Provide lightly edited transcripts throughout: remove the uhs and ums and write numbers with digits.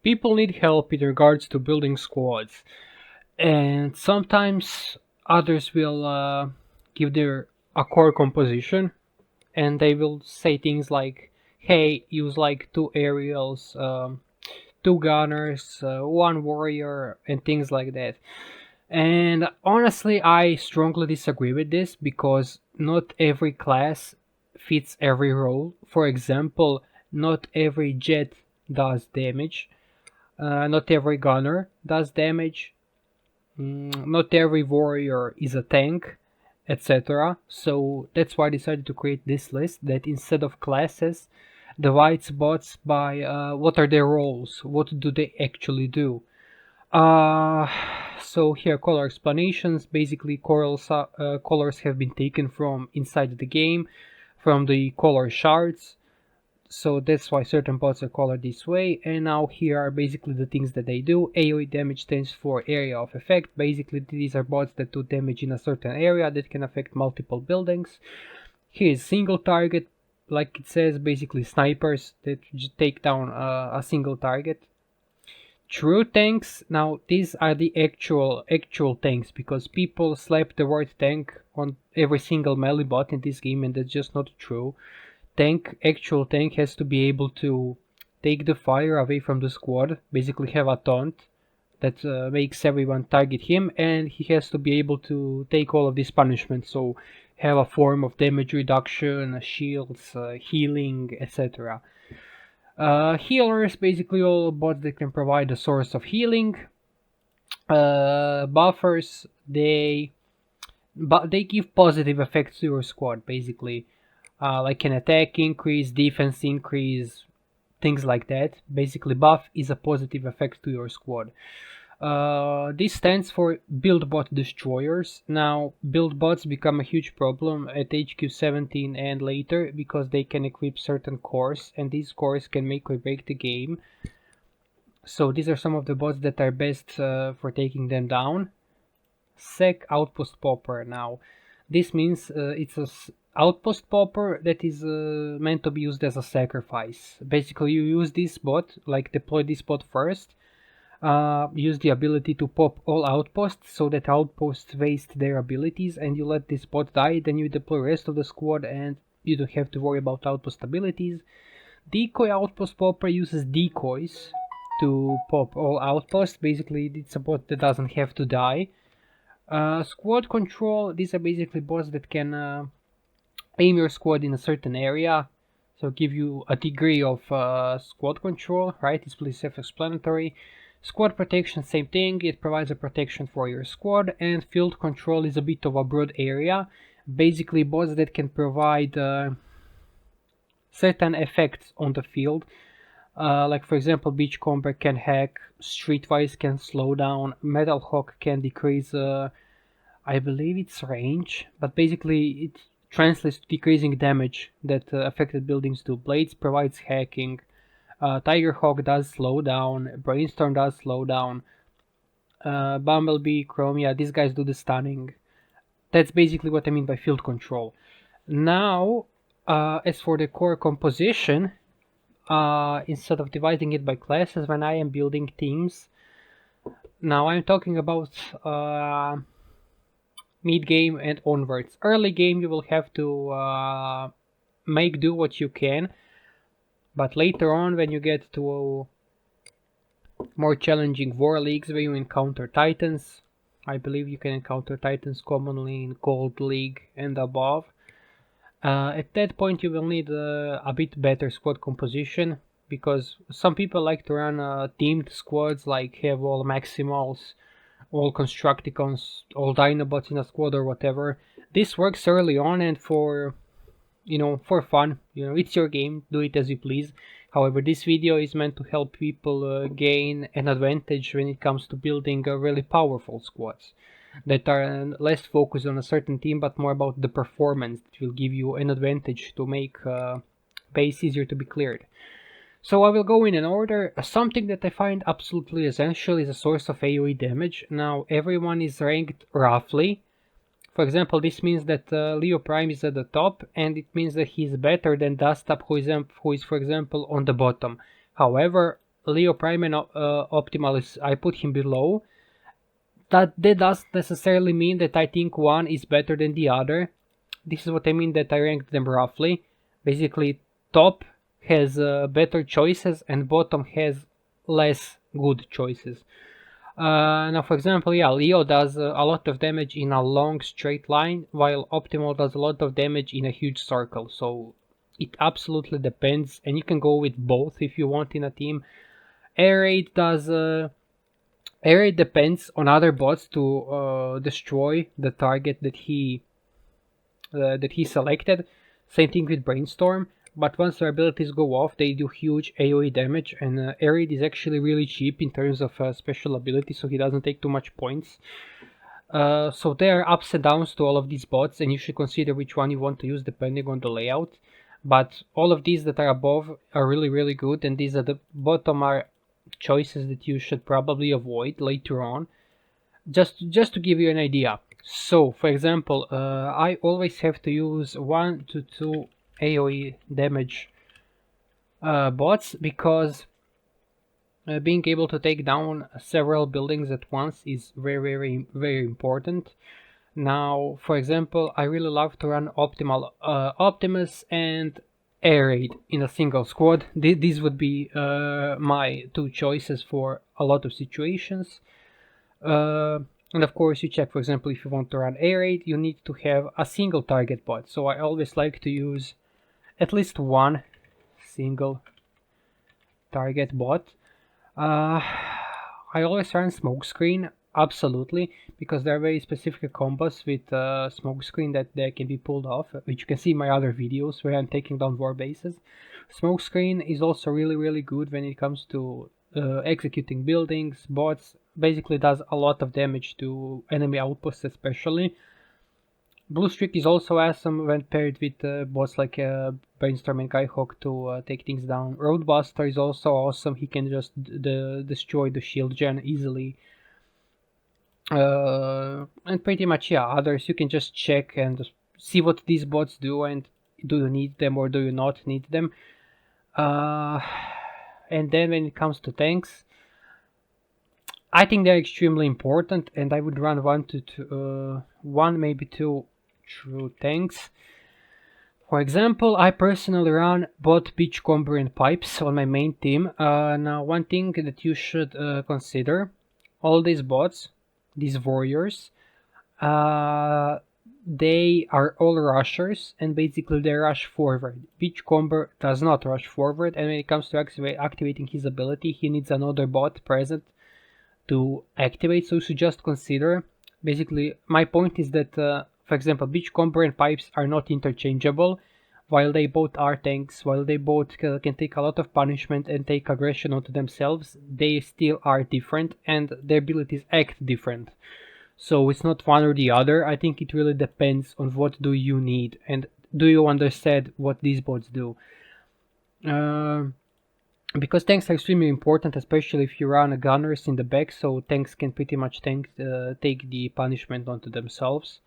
People need help in regards to building squads, and sometimes others will give their a core composition, and they will say things like, "Hey, use like two aerials, two gunners, one warrior," and things like that. And honestly, I strongly disagree with this because not every class fits every role. For example, not every jet does damage, not every gunner does damage, not every warrior is a tank, etc. So that's why I decided to create this list that instead of classes, divides bots by what are their roles, what do they actually do. Uh, so here color explanations. Basically, colors have been taken from inside the game, from the color shards. So that's why certain bots are colored this way. And now here are basically the things that they do. AoE damage stands for area of effect. Basically, these are bots that do damage in a certain area that can affect multiple buildings. Here is single target, like it says, basically snipers that take down a single target. True tanks. Now these are the actual tanks because people slap the word tank on every single melee bot in this game, and that's just not true. Actual tank has to be able to take the fire away from the squad, basically have a taunt that makes everyone target him, and he has to be able to take all of these punishments, so have a form of damage reduction, shields, healing, etc. Healers, basically all bots that can provide a source of healing. Buffers, they give positive effects to your squad, basically, like an attack increase, defense increase, things like that. Basically, buff is a positive effect to your squad. This stands for build bot destroyers. Now, build bots become a huge problem at HQ 17 and later because they can equip certain cores, and these cores can make or break the game. So these are some of the bots that are best for taking them down. Sec outpost popper. Now, this means it's a outpost popper that is meant to be used as a sacrifice. Basically, you use this bot, like deploy this bot first, use the ability to pop all outposts so that outposts waste their abilities, and you let this bot die, then you deploy rest of the squad and you don't have to worry about outpost abilities. Decoy outpost popper uses decoys to pop all outposts. Basically, it's a bot that doesn't have to die. Squad control, these are basically bots that can aim your squad in a certain area, so give you a degree of squad control, right? It's pretty self-explanatory. Squad protection, same thing, it provides a protection for your squad, and field control is a bit of a broad area. Basically, bots that can provide certain effects on the field. Like for example, Beachcomber can hack, Streetwise can slow down, Metal Hawk can decrease, I believe it's range, but basically it translates to decreasing damage that affected buildings do. Blades provides hacking, Tiger Hawk does slow down, Brainstorm does slow down, Bumblebee, Chromia, these guys do the stunning. That's basically what I mean by field control. Now, as for the core composition, instead of dividing it by classes, when I am building teams, now I'm talking about mid game and onwards. Early game you will have to make do what you can, but later on when you get to more challenging war leagues where you encounter titans, I believe you can encounter titans commonly in Gold League and above. At that point you will need a bit better squad composition, because some people like to run teamed squads, like have all Maximals, all Constructicons, all Dinobots in a squad or whatever. This works early on and for fun. It's your game, do it as you please. However, this video is meant to help people gain an advantage when it comes to building really powerful squads that are less focused on a certain team but more about the performance that will give you an advantage to make base easier to be cleared. So I will go in an order. Something that I find absolutely essential is a source of AoE damage. Now everyone is ranked roughly. For example, this means that Leo Prime is at the top, and it means that he's better than Dustap, who is for example on the bottom. However, Leo Prime and Optimal is, I put him below. That doesn't necessarily mean that I think one is better than the other. This is what I mean, that I ranked them roughly. Basically, top has better choices and bottom has less good choices. Now, for example, yeah, Leo does a lot of damage in a long straight line, while Optimal does a lot of damage in a huge circle. So it absolutely depends, and you can go with both if you want in a team. Air raid does. Air raid depends on other bots to destroy the target that he selected. Same thing with Brainstorm. But once their abilities go off, they do huge AoE damage, and Arid is actually really cheap in terms of special ability, so he doesn't take too much points. So there are ups and downs to all of these bots, and you should consider which one you want to use depending on the layout. But all of these that are above are really, really good, and these at the bottom are choices that you should probably avoid later on. Just to give you an idea. So, for example, I always have to use 1 to 2 AoE damage bots, because being able to take down several buildings at once is very, very, very important. Now, for example, I really love to run Optimal Optimus and Air Raid in a single squad. These would be my two choices for a lot of situations. And of course, you check, for example, if you want to run Air Raid, you need to have a single target bot. So I always like to use at least one single target bot. I always run Smokescreen, absolutely, because there are very specific combos with Smokescreen that they can be pulled off, which you can see in my other videos where I'm taking down war bases. Smokescreen is also really, really good when it comes to executing buildings, bots. Basically does a lot of damage to enemy outposts especially. Blue Streak is also awesome when paired with bots like Brainstorm and Skyhawk to take things down. Roadbuster is also awesome. He can just destroy the shield gen easily. And pretty much, yeah, others you can just check and see what these bots do, and do you need them or do you not need them. And then when it comes to tanks, I think they're extremely important, and I would run one, maybe two true tanks. For example, I personally run both Beachcomber and Pipes on my main team. Now, one thing that you should consider, all these bots, these warriors, they are all rushers, and basically they rush forward. Beachcomber does not rush forward, and when it comes to activating his ability, he needs another bot present to activate. So you should just consider, basically my point is that for example, Beachcomber and Pipes are not interchangeable. While they both are tanks, while they both can take a lot of punishment and take aggression onto themselves, they still are different and their abilities act different. So it's not one or the other. I think it really depends on what do you need and do you understand what these bots do. Because tanks are extremely important, especially if you run gunners in the back, so tanks can pretty much take the punishment onto themselves.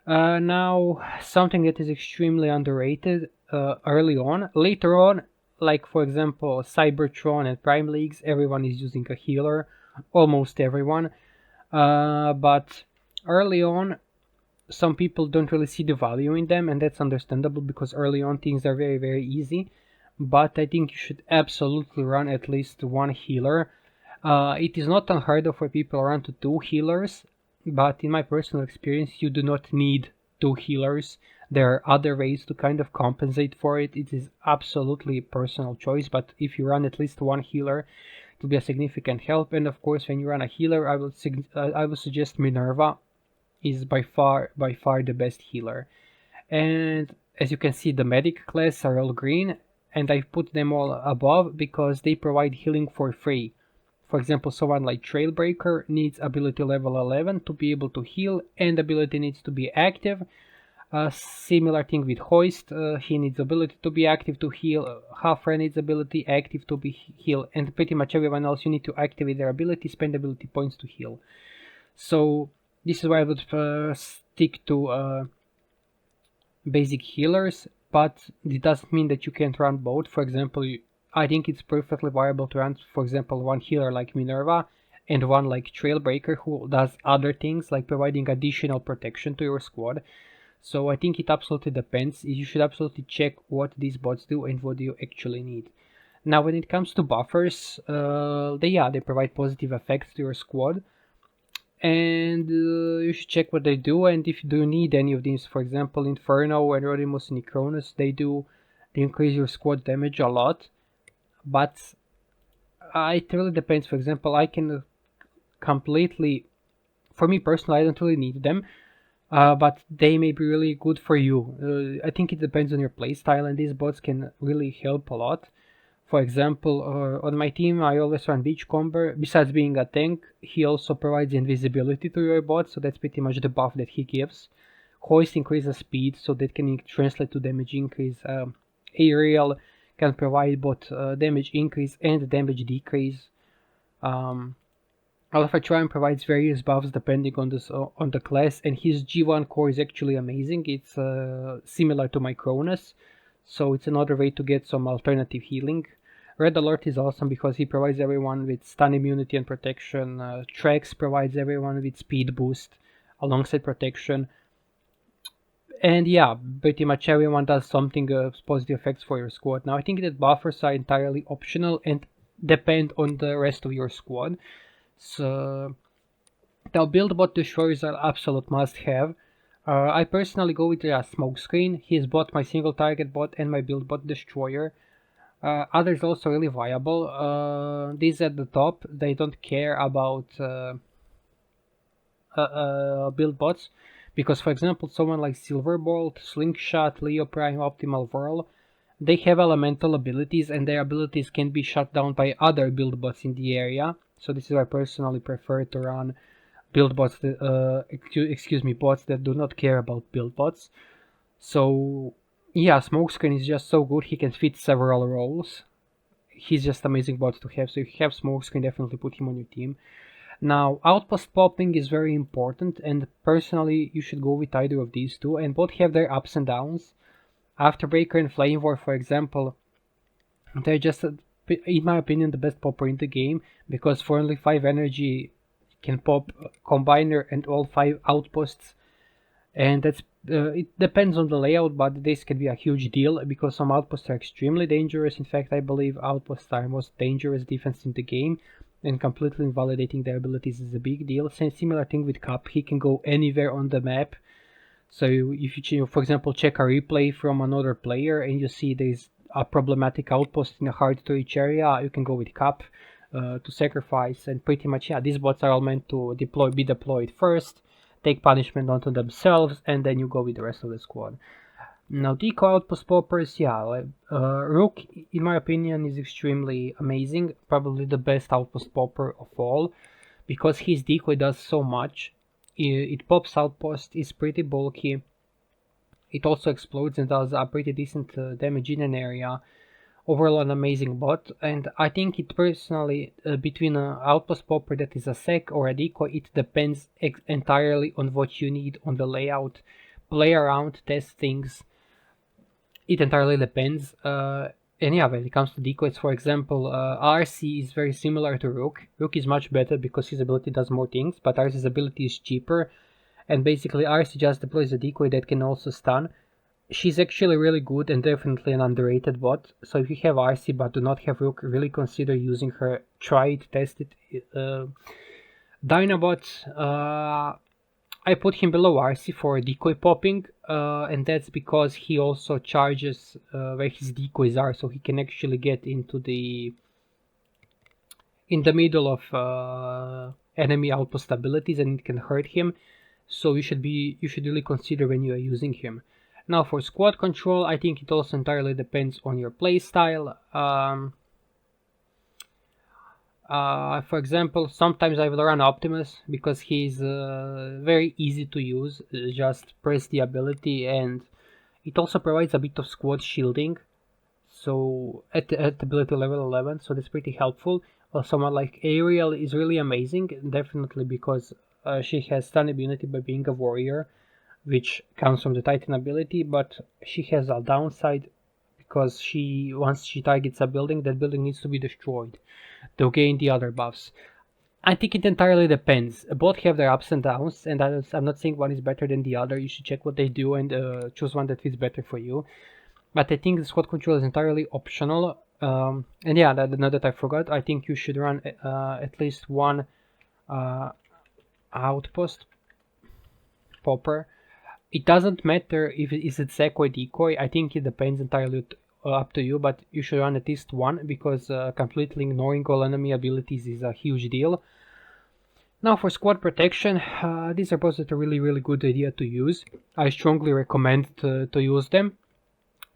Now, something that is extremely underrated early on. Later on, like for example Cybertron and Prime Leagues, everyone is using a healer, almost everyone. But early on, some people don't really see the value in them, and that's understandable because early on things are very, very easy. But I think you should absolutely run at least one healer. It is not unheard of for people to run to two healers, but in my personal experience, you do not need two healers. There are other ways to kind of compensate for it. It is absolutely personal choice, but if you run at least one healer, it will be a significant help. And of course, when you run a healer, I will suggest Minerva is by far the best healer. And as you can see, the medic class are all green, and I put them all above because they provide healing for free. For example, someone like Trailbreaker needs ability level 11 to be able to heal, and ability needs to be active. Similar thing with Hoist, he needs ability to be active to heal, Hafra needs ability active to be heal, and pretty much everyone else you need to activate their ability, spend ability points to heal. So this is why I would stick to basic healers, but it doesn't mean that you can't run both. For example, I think it's perfectly viable to run, for example, one healer like Minerva and one like Trailbreaker who does other things like providing additional protection to your squad. So I think it absolutely depends. You should absolutely check what these bots do and what you actually need. Now, when it comes to buffers, they provide positive effects to your squad, and you should check what they do. And if you do need any of these, for example, Inferno and Rodimus and Cronus, they increase your squad damage a lot. But it really depends. For example, I can completely, for me personally, I don't really need them. But they may be really good for you. I think it depends on your playstyle, and these bots can really help a lot. For example, on my team, I always run Beachcomber. Besides being a tank, he also provides invisibility to your bot, so that's pretty much the buff that he gives. Hoist increases speed, so that can translate to damage increase. Aerial can provide both damage increase and damage decrease. Um, Alpha Triumph provides various buffs depending on the class, and his G1 core is actually amazing. It's similar to my Cronus, so it's another way to get some alternative healing. Red Alert is awesome because he provides everyone with stun immunity and protection. Trax provides everyone with speed boost alongside protection. And yeah, pretty much everyone does something positive effects for your squad. Now I think that buffers are entirely optional and depend on the rest of your squad. So now build bot destroyers are absolute must have. I personally go with a smokescreen. He's both my single target bot and my build bot destroyer. Others also really viable. These at the top, they don't care about build bots, because for example someone like Silverbolt, Slingshot, Leo Prime, Optimal Whirl, they have elemental abilities and their abilities can be shut down by other build bots in the area. So this is why I personally prefer to run build bots that, bots that do not care about build bots. So yeah, Smokescreen is just so good. He can fit several roles. He's just amazing bot to have. So if you have Smokescreen, definitely put him on your team. Now, outpost popping is very important, and personally, you should go with either of these two, and both have their ups and downs. Afterbreaker and Flame War, for example, they're just, in my opinion, the best popper in the game, because for only 5 energy, you can pop Combiner and all 5 outposts, and that's it depends on the layout, but this can be a huge deal, because some outposts are extremely dangerous. In fact, I believe outposts are most dangerous defense in the game, and completely invalidating their abilities is a big deal. Similar thing with Cup, he can go anywhere on the map. So if you, for example, check a replay from another player and you see there's a problematic outpost in a hard to reach area, you can go with Cup to sacrifice, and pretty much, yeah, these bots are all meant to be deployed first, take punishment onto themselves, and then you go with the rest of the squad. Now, decoy outpost poppers, yeah, Rook, in my opinion, is extremely amazing, probably the best outpost popper of all, because his decoy does so much. It pops outpost, is pretty bulky, it also explodes and does a pretty decent damage in an area. Overall an amazing bot, and I think it personally, between an outpost popper that is a sec or a decoy, it depends entirely on what you need on the layout. Play around, test things, it entirely depends. And yeah, when it comes to decoys, for example, RC is very similar to Rook. Rook is much better because his ability does more things, but RC's ability is cheaper, and basically RC just deploys a decoy that can also stun. She's actually really good and definitely an underrated bot, so if you have RC but do not have Rook, really consider using her. Try it, test it. Dinobot, I put him below RC for decoy popping, and that's because he also charges where his decoys are, so he can actually get into in the middle of enemy outpost abilities, and it can hurt him. So you should really consider when you are using him. Now for squad control, I think it also entirely depends on your playstyle. For example, sometimes I will run Optimus because he's very easy to use. Just press the ability, and it also provides a bit of squad shielding. So at ability level 11, so that's pretty helpful. Someone like Ariel is really amazing, definitely because she has stun immunity by being a warrior, which comes from the Titan ability, but she has a downside because once she targets a building, that building needs to be destroyed to gain the other buffs. I think it entirely depends. Both have their ups and downs, and I'm not saying one is better than the other. You should check what they do and choose one that fits better for you. But I think the squad control is entirely optional. And yeah, now that I forgot, I think you should run at least one uh, outpost popper. It doesn't matter if it's sec or decoy. I think it depends entirely up to you, but you should run at least one because completely ignoring all enemy abilities is a huge deal. Now for squad protection, these are both a really good idea to use. I strongly recommend to use them.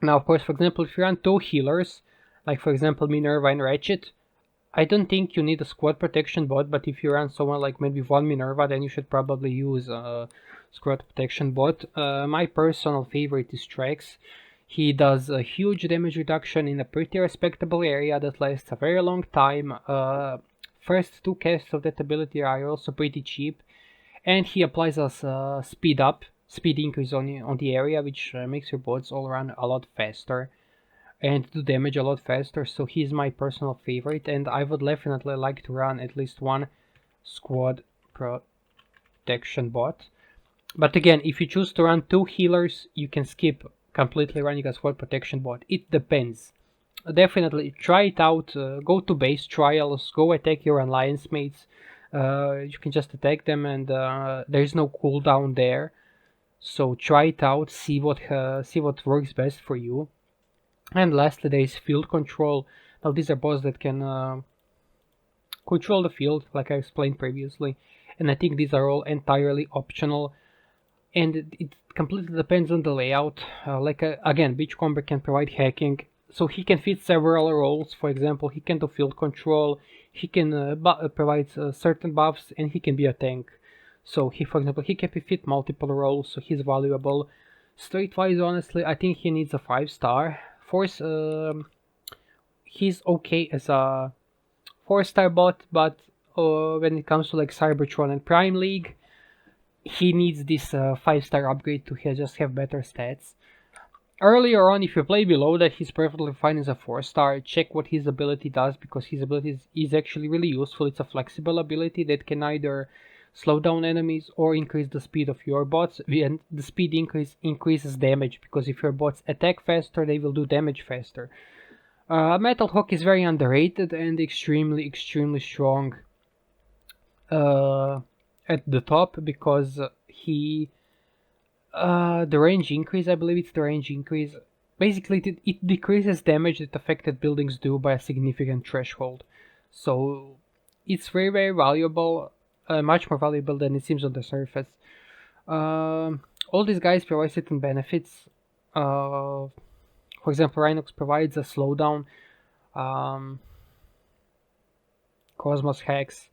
Now of course, for example, if you run two healers, like for example Minerva and Ratchet, I don't think you need a squad protection bot, but if you run someone like maybe one Minerva, then you should probably use a squad protection bot. My personal favorite is Trax. He does a huge damage reduction in a pretty respectable area that lasts a very long time. First two casts of that ability are also pretty cheap, and he applies us speed increase on the area, which makes your bots all run a lot faster and do damage a lot faster. So he's my personal favorite, and I would definitely like to run at least one squad protection bot. But again, if you choose to run two healers, you can skip completely running a squad protection bot. It depends. Definitely try it out. Go to base trials, go attack your alliance mates. You can just attack them, and there is no cooldown there. So try it out, see what works best for you. And lastly, there is field control. Now these are bots that can control the field, like I explained previously, and I think these are all entirely optional, and it completely depends on the layout. Again, Beachcomber can provide hacking, so he can fit several roles. For example, he can do field control, he can provide certain buffs, and he can be a tank. So for example, he can fit multiple roles, so he's valuable. Streetwise, honestly, I think he needs a 5-star. Force, he's okay as a 4-star bot, but when it comes to like Cybertron and Prime League, he needs this 5-star upgrade to just have better stats. Earlier on, if you play below that, he's perfectly fine as a 4-star. Check what his ability does, because his ability is actually really useful. It's a flexible ability that can either slow down enemies or increase the speed of your bots, and the speed increases damage, because if your bots attack faster, they will do damage faster. Metal Hawk is very underrated and extremely strong at the top, because the range increase, I believe it's the range increase. Basically, it decreases damage that affected buildings do by a significant threshold. So it's very valuable, much more valuable than it seems on the surface. All these guys provide certain benefits. For example, Rhinox provides a slowdown. Cosmos hacks,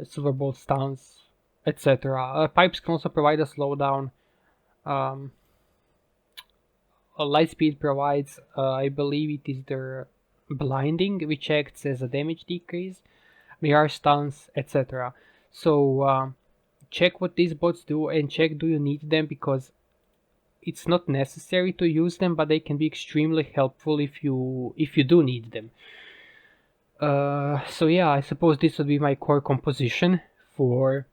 Silverbolt stuns, etc. Pipes can also provide a slowdown. Lightspeed provides, I believe it is their blinding, which acts as a damage decrease. Mirage stuns, etc. So check what these bots do, and check do you need them, because it's not necessary to use them, but they can be extremely helpful if you do need them. So yeah, I suppose this would be my core composition to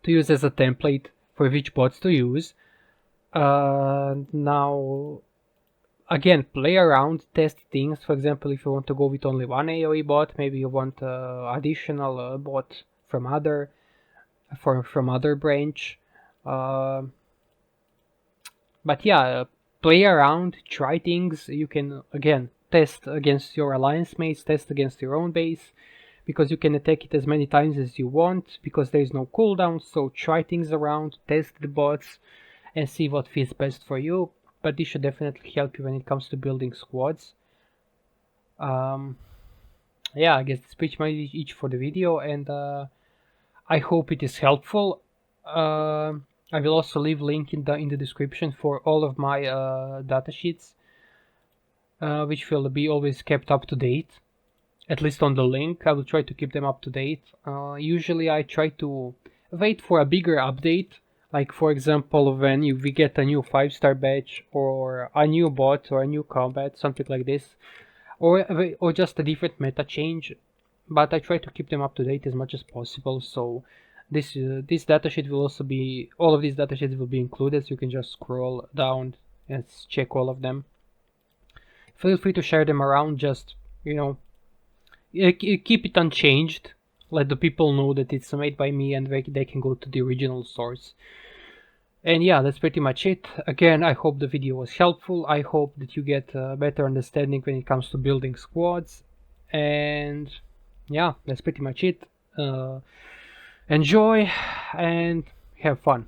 use as a template for which bots to use. Now, again, play around, test things. For example, if you want to go with only one AoE bot, maybe you want additional bot from other branch. But yeah, play around, try things. You can again test against your alliance mates, test against your own base, because you can attack it as many times as you want, because there is no cooldown. So try things around, test the bots, and see what fits best for you. But this should definitely help you when it comes to building squads. Yeah, I guess that's pretty much each for the video, and I hope it is helpful. I will also leave link in the description for all of my datasheets, which will be always kept up to date. At least on the link, I will try to keep them up to date. Usually I try to wait for a bigger update Like for example, when we get a new 5-star badge or a new bot or a new combat, something like this, or just a different meta change. But I try to keep them up to date as much as possible. So this datasheet will also be all of these datasheets will be included. So you can just scroll down and check all of them. Feel free to share them around. Just you know, keep it unchanged. Let the people know that it's made by me, and they can go to the original source. And yeah, that's pretty much it. Again, I hope the video was helpful. I hope that you get a better understanding when it comes to building squads. And yeah, that's pretty much it. Enjoy and have fun.